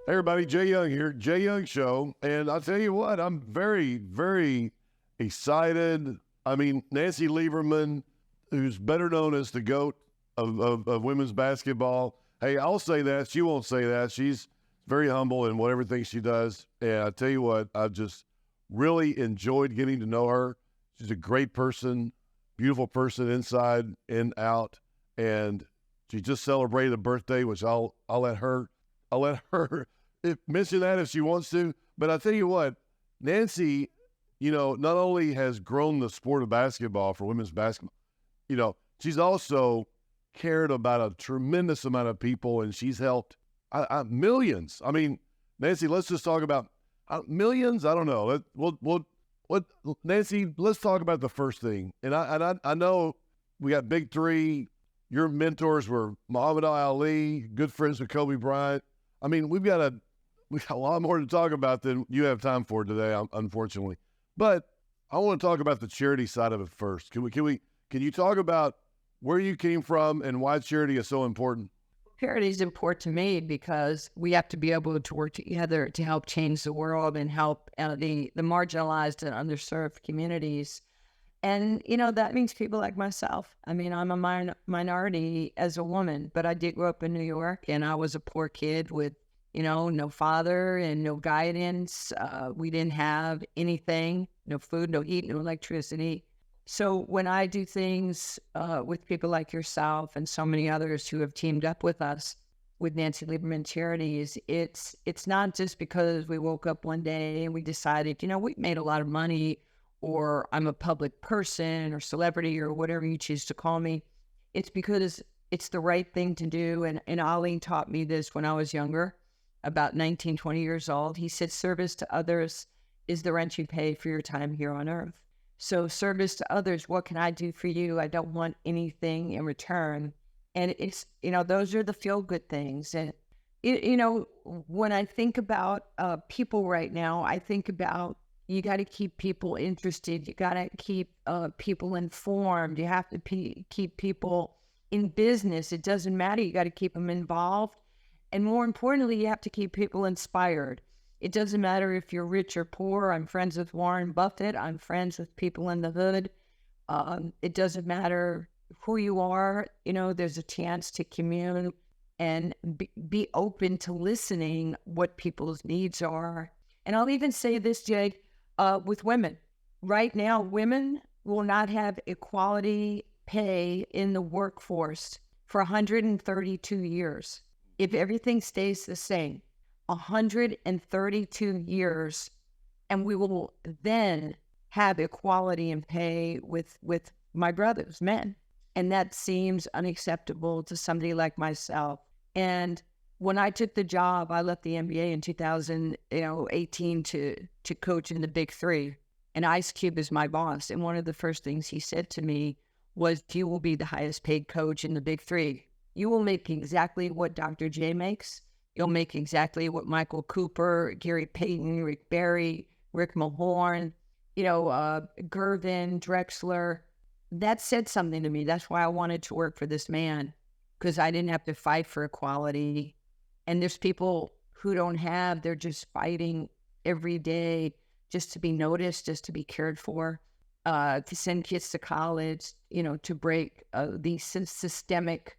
Hey everybody, Jay Young here, Jay Young Show. And I'll tell you what, I'm very, very excited. I mean, Nancy Lieberman, who's better known as the GOAT of women's basketball. Hey, I'll say that. She won't say that. She's very humble in whatever thing she does. And I tell you what, I've just really enjoyed getting to know her. She's a great person, beautiful person inside and out. And she just celebrated a birthday, which I'll let her mention that if she wants to. But I tell you what, Nancy, not only has grown the sport of basketball for women's basketball, she's also cared about a tremendous amount of people, and she's helped millions. I mean, Nancy, let's just talk about millions. I don't know. Nancy, let's talk about the first thing. And I know we got big three. Your mentors were Muhammad Ali, good friends with Kobe Bryant. I mean, we got a lot more to talk about than you have time for today, unfortunately. But I want to talk about the charity side of it first. Can you talk about where you came from and why charity is so important? Charity is important to me because we have to be able to work together to help change the world and help the marginalized and underserved communities. And, that means people like myself. I mean, I'm a minority as a woman, but I did grow up in New York, and I was a poor kid with, no father and no guidance. We didn't have anything, no food, no heat, no electricity. So when I do things with people like yourself and so many others who have teamed up with us with Nancy Lieberman Charities, it's not just because we woke up one day and we decided, we made a lot of money, or I'm a public person or celebrity or whatever you choose to call me. It's because it's the right thing to do. And Ali taught me this when I was younger, about 19, 20 years old. He said, service to others is the rent you pay for your time here on earth. So service to others, what can I do for you? I don't want anything in return. And it's, those are the feel-good things. And, when I think about people right now, I think about you got to keep people interested. You got to keep people informed. You have to keep people in business. It doesn't matter. You got to keep them involved. And more importantly, you have to keep people inspired. It doesn't matter if you're rich or poor. I'm friends with Warren Buffett. I'm friends with people in the hood. It doesn't matter who you are. There's a chance to commune and be open to listening what people's needs are. And I'll even say this, Jake, with women. Right now, women will not have equality pay in the workforce for 132 years. If everything stays the same, 132 years, and we will then have equality in pay with my brothers, men. And that seems unacceptable to somebody like myself. And when I took the job, I left the NBA in 2018 to coach in the Big Three. And Ice Cube is my boss. And one of the first things he said to me was, you will be the highest paid coach in the Big Three. You will make exactly what Dr. J makes. You'll make exactly what Michael Cooper, Gary Payton, Rick Barry, Rick Mahorn, Gervin, Drexler. That said something to me. That's why I wanted to work for this man, because I didn't have to fight for equality. And there's people who don't have, they're just fighting every day just to be noticed, just to be cared for, to send kids to college, to break these systemic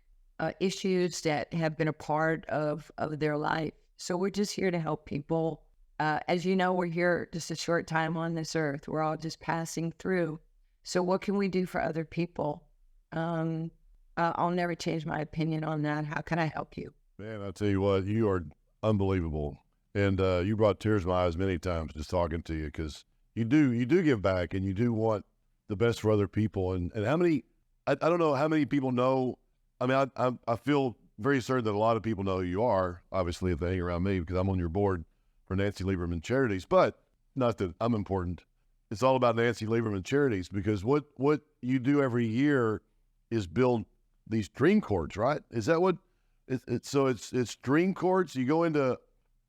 issues that have been a part of their life. So we're just here to help people. As you know, we're here just a short time on this earth. We're all just passing through. So what can we do for other people? I'll never change my opinion on that. How can I help you? Man, I'll tell you what, you are unbelievable. And you brought tears to my eyes many times just talking to you, because you do give back, and you do want the best for other people. And how many, I don't know how many people know. I mean, I feel very certain that a lot of people know who you are, obviously, if they hang around me, because I'm on your board for Nancy Lieberman Charities. But not that I'm important. It's all about Nancy Lieberman Charities, because what you do every year is build these dream courts, right? Is that what it's dream courts? You go into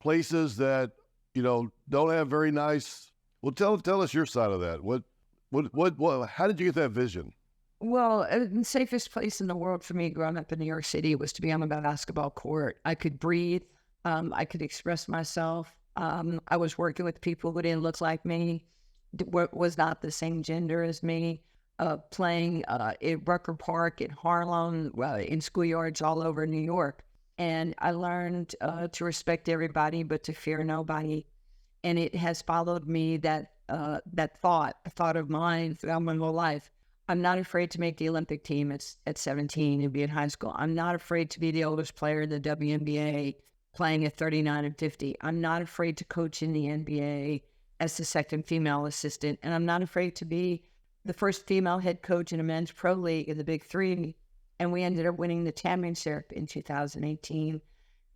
places that, don't have very nice. Well, tell us your side of that. What how did you get that vision? Well, the safest place in the world for me growing up in New York City was to be on a basketball court. I could breathe. I could express myself. I was working with people who didn't look like me, was not the same gender as me, playing at Rucker Park in Harlem, in schoolyards all over New York. And I learned to respect everybody, but to fear nobody. And it has followed me, that thought of mine throughout my whole life. I'm not afraid to make the Olympic team at 17 and be in high school. I'm not afraid to be the oldest player in the WNBA, playing at 39 and 50. I'm not afraid to coach in the NBA as the second female assistant. And I'm not afraid to be the first female head coach in a men's pro league in the Big Three. And we ended up winning the championship in 2018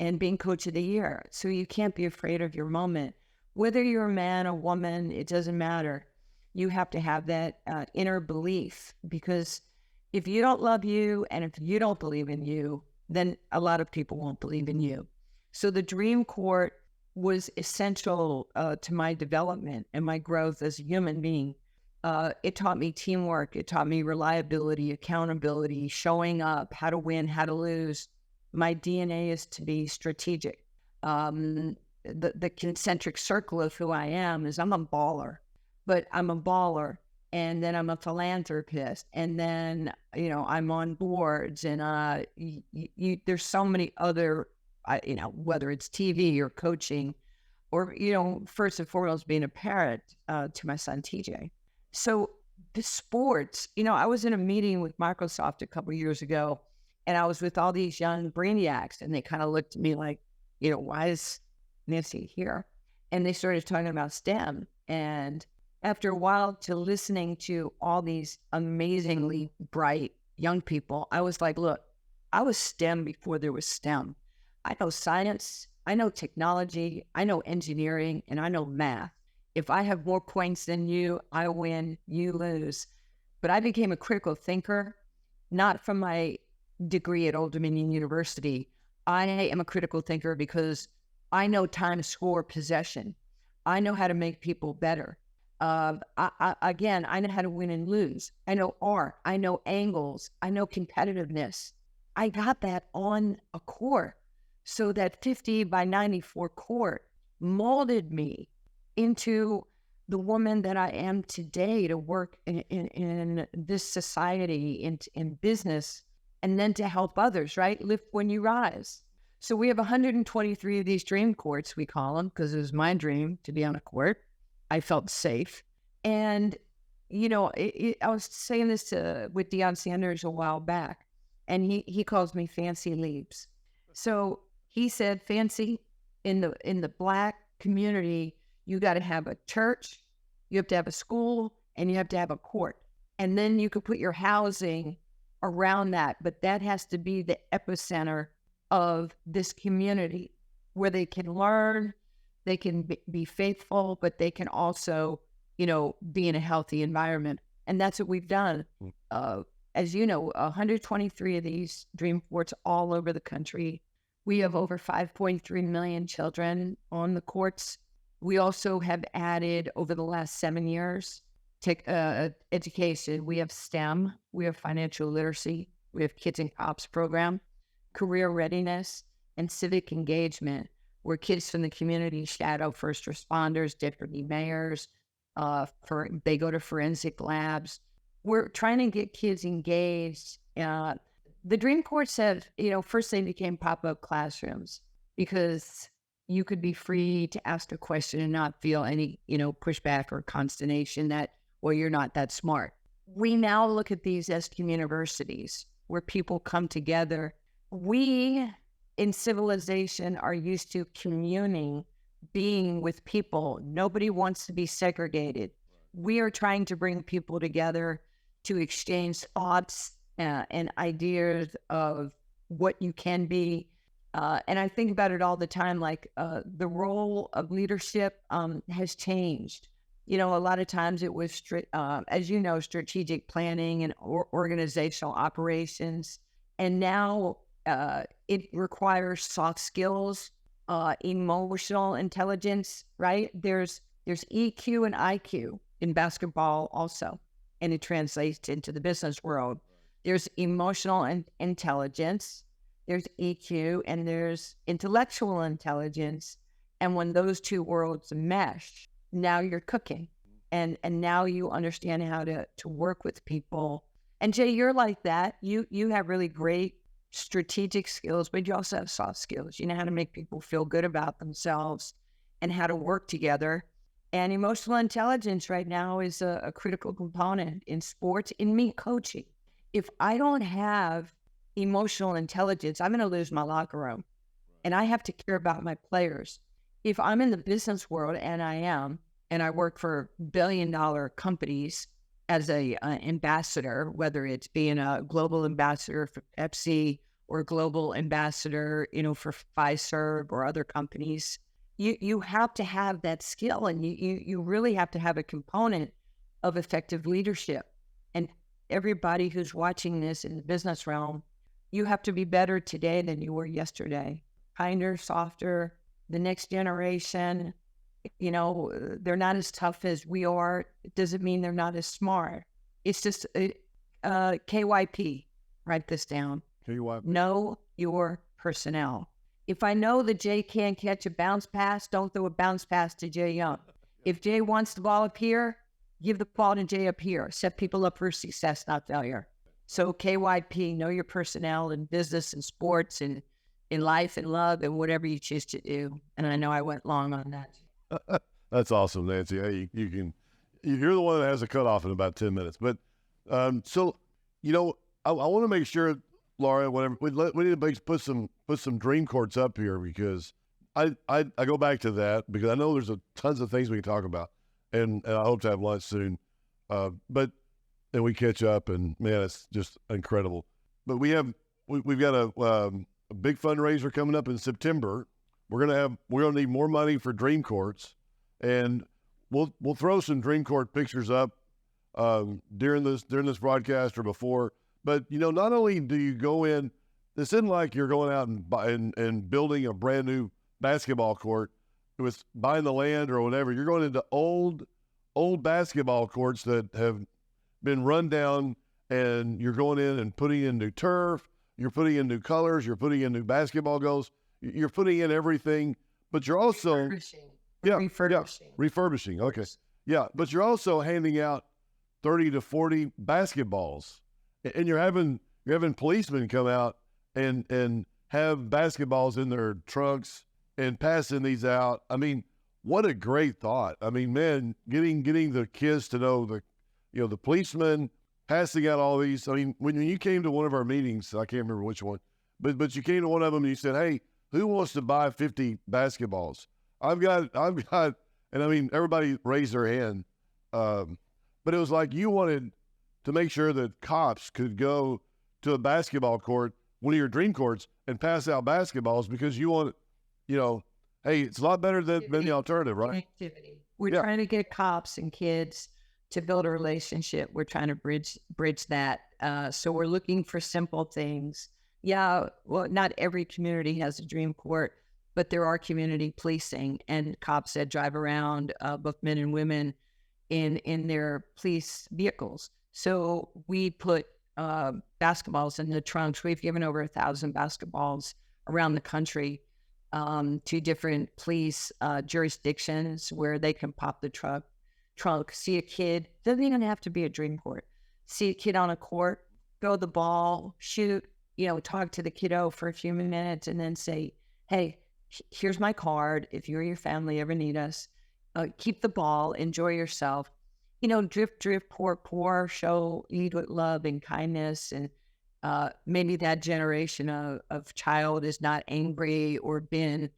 and being coach of the year. So you can't be afraid of your moment. Whether you're a man or woman, it doesn't matter. You have to have that inner belief, because if you don't love you and if you don't believe in you, then a lot of people won't believe in you. So the Dream Court was essential to my development and my growth as a human being. It taught me teamwork. It taught me reliability, accountability, showing up, how to win, how to lose. My DNA is to be strategic. The concentric circle of who I am is I'm a baller, but I'm a baller. And then I'm a philanthropist. And then, I'm on boards, and there's so many other, whether it's TV or coaching or, first and foremost, being a parent to my son, TJ. So the sports, I was in a meeting with Microsoft a couple of years ago, and I was with all these young brainiacs, and they kind of looked at me like, why is Nancy here? And they started talking about STEM. And after a while, to listening to all these amazingly bright young people, I was like, look, I was STEM before there was STEM. I know science, I know technology, I know engineering, and I know math. If I have more points than you, I win, you lose. But I became a critical thinker, not from my degree at Old Dominion University. I am a critical thinker because I know time to score possession. I know how to make people better. I know how to win and lose. I know art. I know angles. I know competitiveness. I got that on a court. So that 50 by 94 court molded me into the woman that I am today, to work in this society, in business, and then to help others, right? Lift when you rise. So we have 123 of these dream courts, we call them, because it was my dream to be on a court. I felt safe. And, I was saying this with Deion Sanders a while back, and he calls me Fancy Leaves. So he said, Fancy, in the Black community, you got to have a church, you have to have a school, and you have to have a court. And then you could put your housing around that, but that has to be the epicenter of this community, where they can learn, they can be faithful, but they can also, be in a healthy environment. And that's what we've done. As you know, 123 of these dream courts all over the country. We have over 5.3 million children on the courts. We also have added, over the last 7 years, education. We have STEM, we have financial literacy, we have Kids and Cops program, career readiness, and civic engagement, where kids from the community shadow first responders, deputy mayors, they go to forensic labs. We're trying to get kids engaged. The Dream Courts have, first they became pop-up classrooms, because you could be free to ask a question and not feel any, pushback or consternation that, well, you're not that smart. We now look at these as universities where people come together. We, in civilization, are used to communing, being with people. Nobody wants to be segregated. We are trying to bring people together to exchange thoughts and ideas of what you can be. And I think about it all the time, like the role of leadership has changed. A lot of times it was, as you know, strategic planning and organizational operations. And now it requires soft skills, emotional intelligence, right? There's EQ and IQ in basketball also, and it translates into the business world. There's emotional intelligence. there's EQ, and there's intellectual intelligence. And when those two worlds mesh, now you're cooking. And now you understand how to work with people. And Jay, you're like that. You have really great strategic skills, but you also have soft skills. You know how to make people feel good about themselves and how to work together. And emotional intelligence right now is a critical component in sports, in me coaching. If I don't have emotional intelligence, I'm going to lose my locker room. And I have to care about my players. If I'm in the business world, and I am, and I work for billion-dollar companies as a ambassador, whether it's being a global ambassador for Pepsi or a global ambassador, for Pfizer or other companies, you have to have that skill, and you really have to have a component of effective leadership. And everybody who's watching this in the business realm, you have to be better today than you were yesterday. Kinder, softer. The next generation, they're not as tough as we are. It doesn't mean they're not as smart. It's just KYP. Write this down. KYP. Know your personnel. If I know that Jay can't catch a bounce pass, don't throw a bounce pass to Jay Young. If Jay wants the ball up here, give the ball to Jay up here. Set people up for success, not failure. So KYP, know your personnel in business and sports and in life and love and whatever you choose to do. And I know I went long on that. That's awesome, Nancy. Hey, you're the one that has a cutoff in about 10 minutes. But I want to make sure, Laura, whatever we need to put some dream courts up here, because I go back to that because I know there's tons of things we can talk about, and I hope to have lunch soon. But we catch up, and man, it's just incredible. But we've got a big fundraiser coming up in September. We're gonna need more money for dream courts, and we'll throw some dream court pictures up during this broadcast or before. But not only do you go in, this isn't like you're going out and building a brand new basketball court with buying the land or whatever. You're going into old basketball courts that have been run down, and you're going in and putting in new turf. You're putting in new colors. You're putting in new basketball goals. You're putting in everything, but you're also refurbishing. Okay, yeah, but you're also handing out 30 to 40 basketballs, and you're having policemen come out and have basketballs in their trunks and passing these out. I mean, what a great thought! I mean, man, getting the kids to know the policemen passing out all these. I mean, when you came to one of our meetings, I can't remember which one, but you came to one of them and you said, "Hey, who wants to buy 50 basketballs?" I've got, and I mean, everybody raised their hand. But it was like you wanted to make sure that cops could go to a basketball court, one of your dream courts, and pass out basketballs because you want, hey, it's a lot better than the alternative, right? Activity. We're trying to get cops and kids to build a relationship. We're trying to bridge that. So we're looking for simple things. Yeah, well, not every community has a dream court, but there are community policing and cops that drive around, both men and women, in their police vehicles. So we put basketballs in the trunks. We've given over 1,000 basketballs around the country to different police jurisdictions where they can pop the trunk, see a kid. Doesn't even have to be a dream court. See a kid on a court, throw the ball, shoot, talk to the kiddo for a few minutes, and then say, "Hey, here's my card. If you or your family ever need us, keep the ball, enjoy yourself. Drift, pour, show, lead with love and kindness." And maybe that generation of child is not angry or been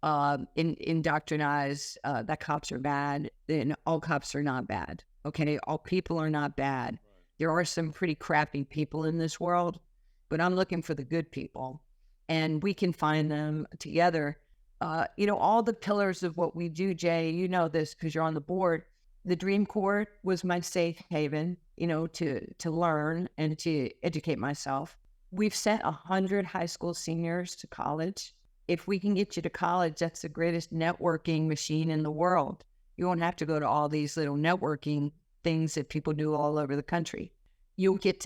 indoctrinized that cops are bad. Then all cops are not bad. Okay, all people are not bad. Right. There are some pretty crappy people in this world, but I'm looking for the good people, and we can find them together. All the pillars of what we do, Jay, you know this because you're on the board. The Dream Court was my safe haven, to learn and to educate myself. We've sent 100 high school seniors to college. If we can get you to college, that's the greatest networking machine in the world. You won't have to go to all these little networking things that people do all over the country. You'll get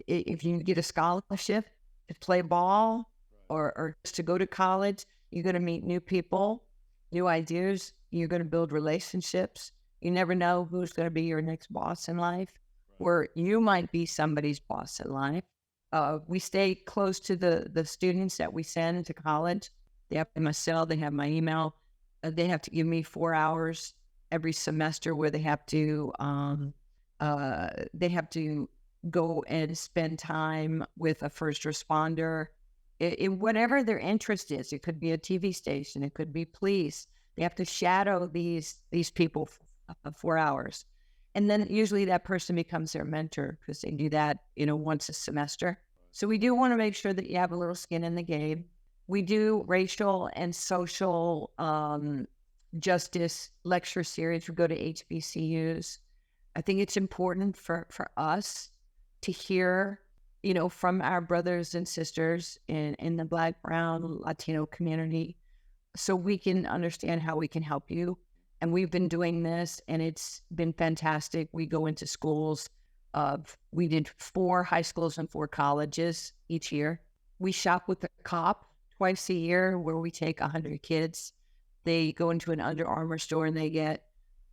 if you get a scholarship to play ball, or just to go to college, you're going to meet new people, new ideas. You're going to build relationships. You never know who's going to be your next boss in life, or you might be somebody's boss in life. We stay close to the students that we send to college. They have my cell, they have my email. They have to give me 4 hours every semester where they have to go and spend time with a first responder. Whatever their interest is. It could be a TV station, it could be police. They have to shadow these people for 4 hours. And then usually that person becomes their mentor because they do that, once a semester. So we do want to make sure that you have a little skin in the game. We do racial and social justice lecture series. We go to HBCUs. I think it's important for us to hear, from our brothers and sisters in the Black, Brown, Latino community, so we can understand how we can help you. And we've been doing this, and it's been fantastic. We go into schools. We did 4 high schools and 4 colleges each year. We shop with the cop twice a year, where we take 100 kids. They go into an Under Armour store and they get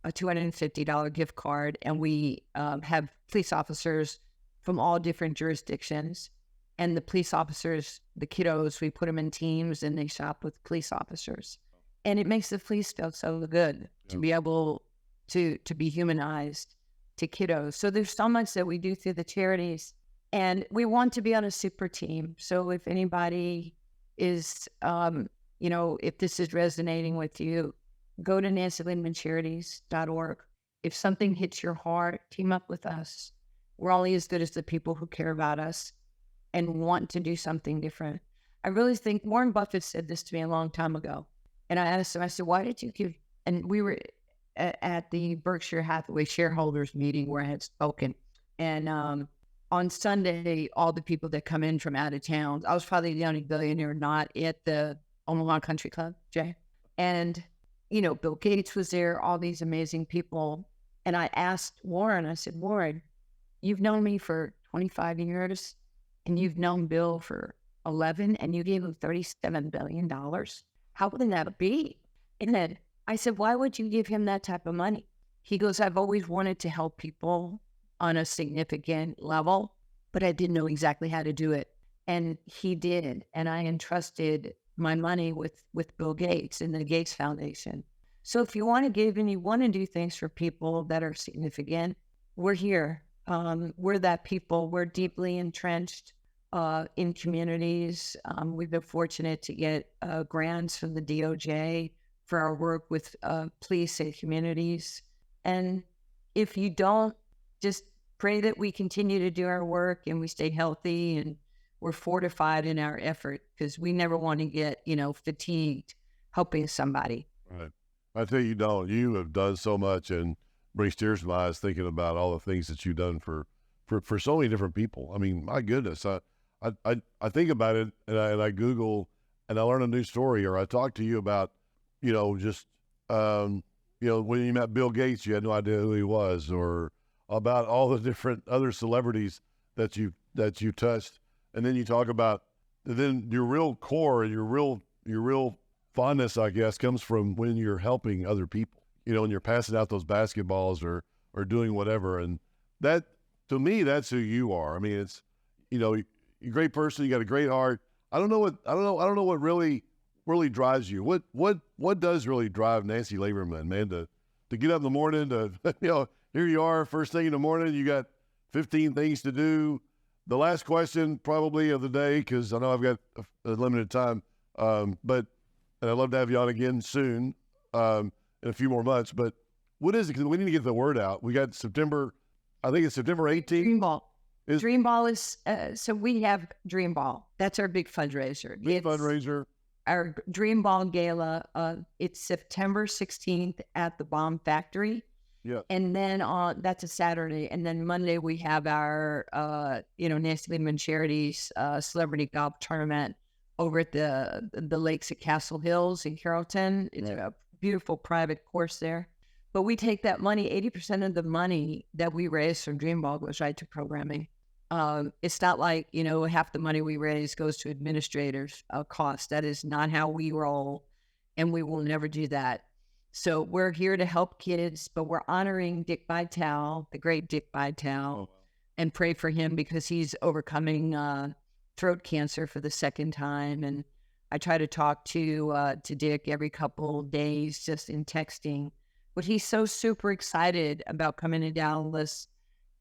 a $250 gift card. And we have police officers from all different jurisdictions. And the police officers, the kiddos, we put them in teams and they shop with police officers. And it makes the police feel so good to be able to be humanized to kiddos. So there's so much that we do through the charities. And we want to be on a super team. So if anybody is, if this is resonating with you, go to NancyLiebermanCharities.org. If something hits your heart, team up with us. We're only as good as the people who care about us and want to do something different. I really think Warren Buffett said this to me a long time ago. And I asked him, I said, why did you give? And we were at the Berkshire Hathaway shareholders meeting where I had spoken. And on Sunday, all the people that come in from out of town, I was probably the only billionaire not at the Omaha Country Club, Jay. And, Bill Gates was there, all these amazing people. And I asked Warren, I said, Warren, you've known me for 25 years and you've known Bill for 11 and you gave him $37 billion. How would that be? And then I said, why would you give him that type of money? He goes, I've always wanted to help people on a significant level, but I didn't know exactly how to do it. And he did. And I entrusted my money with Bill Gates and the Gates Foundation. So if you want to give and you want to do things for people that are significant, we're here. We're that people. We're deeply entrenched in communities. We've been fortunate to get grants from the DOJ for our work with police and communities. And if you don't, just pray that we continue to do our work and we stay healthy and we're fortified in our effort, because we never want to get, fatigued helping somebody. Right. I tell you, don't. You have done so much and brings tears to my eyes thinking about all the things that you've done for so many different people. I mean, my goodness, I think about it and I Google and I learn a new story, or I talk to you about, when you met Bill Gates, you had no idea who he was, or about all the different other celebrities that you touched. And then you talk about, then your real core, your real fondness, I guess, comes from when you're helping other people, and you're passing out those basketballs or doing whatever. And that, to me, that's who you are. I mean, it's, you're a great person. You got a great heart. I don't know what really drives you. What does really drive Nancy Lieberman, man, to get up in the morning to, here you are, first thing in the morning, you got 15 things to do. The last question probably of the day, because I know I've got a limited time, but I'd love to have you on again soon, in a few more months. But what is it? Because we need to get the word out. We got September 18th. Dream Ball. Dream Ball is, so we have Dream Ball. That's our big fundraiser. Fundraiser. Our Dream Ball Gala, it's September 16th at the Bomb Factory. Yeah. And then that's a Saturday. And then Monday we have our, Nancy Lieberman Charities celebrity golf tournament over at the lakes at Castle Hills in Carrollton. It's a beautiful private course there. But we take that money, 80% of the money that we raise from Dream Ball goes right to programming. It's not like, half the money we raise goes to administrators' costs. That is not how we roll, and we will never do that. So we're here to help kids, but we're honoring Dick Vitale, the great Dick Vitale, and pray for him because he's overcoming throat cancer for the second time. And I try to talk to Dick every couple of days, just in texting. But he's so super excited about coming to Dallas,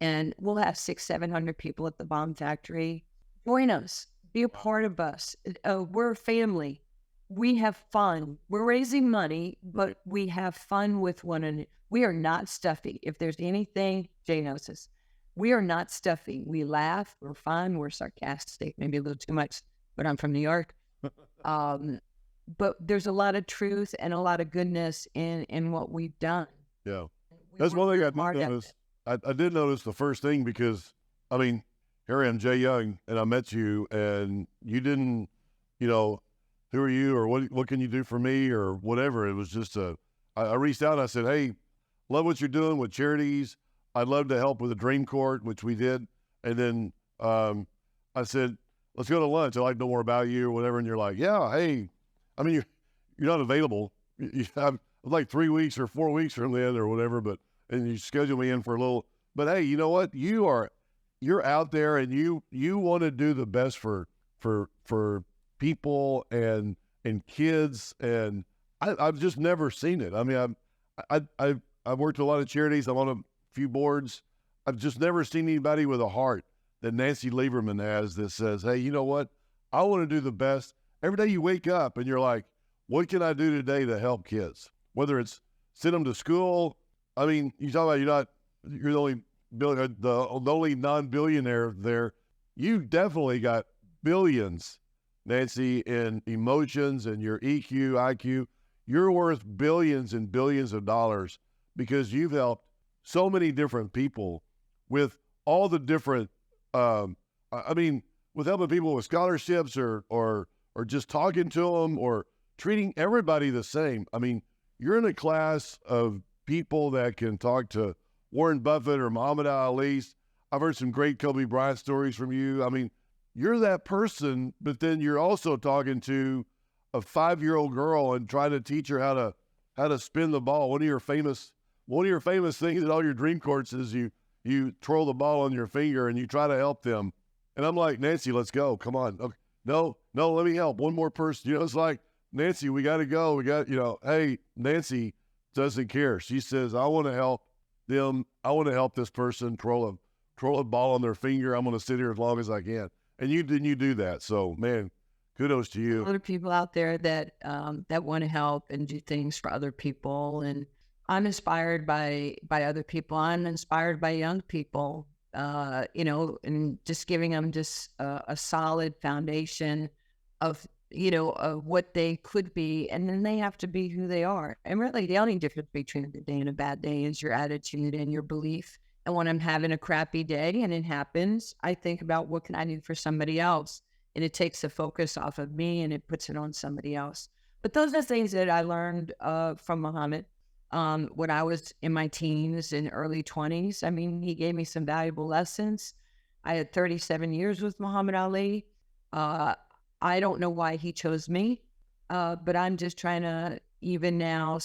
and we'll have 600-700 people at the Bomb Factory. Join us, be a part of us. We're a family. We have fun. We're raising money, but we have fun with one another. We are not stuffy. If there's anything, Jay knows this. We are not stuffy. We laugh. We're fun. We're sarcastic, maybe a little too much, but I'm from New York. But there's a lot of truth and a lot of goodness in what we've done. Yeah. That's one thing I noticed. I did notice the first thing because, I mean, here I am, Jay Young, and I met you, and you didn't, who are you, or what can you do for me, or whatever. It was just I reached out and I said, hey, love what you're doing with charities. I'd love to help with the Dream Court, which we did. And then I said, let's go to lunch. I'd like to know more about you or whatever. And you're like, yeah, hey, I mean, you're not available. You have like 3 weeks or 4 weeks from then or whatever, and you schedule me in for a little, but hey, you know what? You're out there and you want to do the best for people and kids. And I've just never seen it. I mean, I've worked with a lot of charities. I'm on a few boards. I've just never seen anybody with a heart that Nancy Lieberman has that says, hey, you know what? I want to do the best. Every day you wake up and you're like, what can I do today to help kids? Whether it's send them to school. I mean, you talk about you're the only non-billionaire there. You definitely got billions, Nancy, in emotions and your EQ, IQ. You're worth billions and billions of dollars because you've helped so many different people with all the different, with helping people with scholarships or just talking to them or treating everybody the same. I mean, you're in a class of people that can talk to Warren Buffett or Muhammad Ali. I've heard some great Kobe Bryant stories from you. I mean, you're that person, but then you're also talking to a 5-year-old girl and trying to teach her how to spin the ball. One of your famous things at all your dream courts is you twirl the ball on your finger and you try to help them. And I'm like, Nancy, let's go. Come on. Okay. No, let me help. One more person. It's like, Nancy, we got to go. Hey, Nancy doesn't care. She says, I want to help them. I want to help this person twirl a ball on their finger. I'm going to sit here as long as I can. And you do that. So, man, kudos to you. Other people out there that want to help and do things for other people. And I'm inspired by other people. I'm inspired by young people, and just giving them just a solid foundation of what they could be, and then they have to be who they are. And really, the only difference between a good day and a bad day is your attitude and your belief. And when I'm having a crappy day, and it happens, I think about what can I do for somebody else, and it takes the focus off of me and it puts it on somebody else. But those are things that I learned from Muhammad when I was in my teens and early 20s. I mean, he gave me some valuable lessons. I had 37 years with Muhammad Ali. I don't know why he chose me, but I'm just trying to, even now,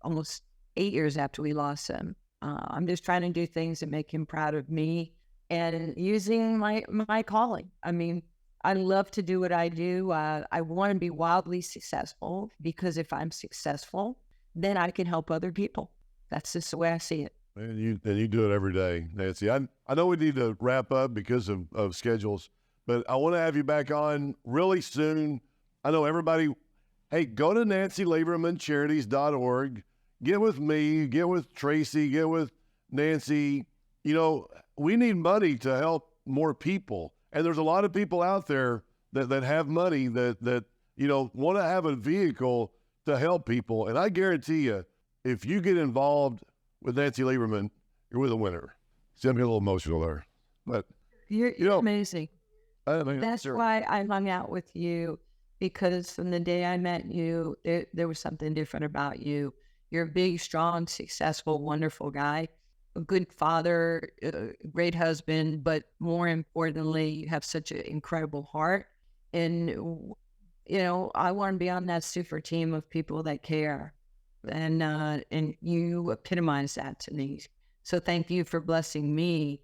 almost 8 years after we lost him, I'm just trying to do things that make him proud of me and using my calling. I mean, I love to do what I do. I want to be wildly successful because if I'm successful, then I can help other people. That's just the way I see it. And you do it every day, Nancy. I know we need to wrap up because of schedules. But I want to have you back on really soon. I know everybody, hey, go to NancyLiebermanCharities.org. Get with me, get with Tracy, get with Nancy. We need money to help more people. And there's a lot of people out there that have money that want to have a vehicle to help people. And I guarantee you, if you get involved with Nancy Lieberman, you're with a winner. It's going to be a little emotional there. But you're amazing. I mean, that's why I hung out with you, because from the day I met you, there was something different about you. You're a big, strong, successful, wonderful guy. a good father, a great husband, but more importantly, you have such an incredible heart. And, I want to be on that super team of people that care. And you epitomize that to me. So thank you for blessing me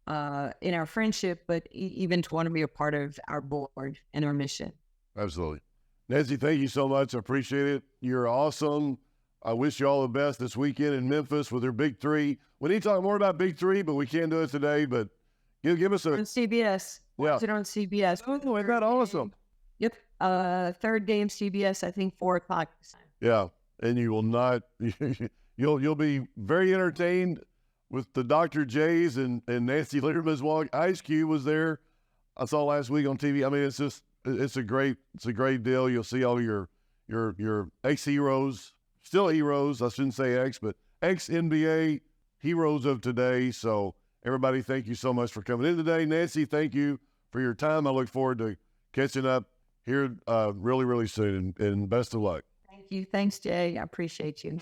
in our friendship, but even to want to be a part of our board and our mission. Absolutely. Nancy, thank you so much. I appreciate it. You're awesome. I wish you all the best this weekend in Memphis with your Big Three. We need to talk more about Big Three, but we can't do it today. But give us a... On CBS. Yeah. Watch it on CBS. Oh, isn't that awesome? Yep. Third game CBS, I think 4:00. Yeah. And you will not... You'll be very entertained with the Dr. J's and Nancy Lieberman's walk. Ice Cube was there. I saw last week on TV. I mean, it's a great deal. You'll see all your ex-heroes, still heroes. I shouldn't say ex, but ex-NBA heroes of today. So everybody, thank you so much for coming in today. Nancy, thank you for your time. I look forward to catching up here really, really soon, and best of luck. Thank you. Thanks, Jay. I appreciate you.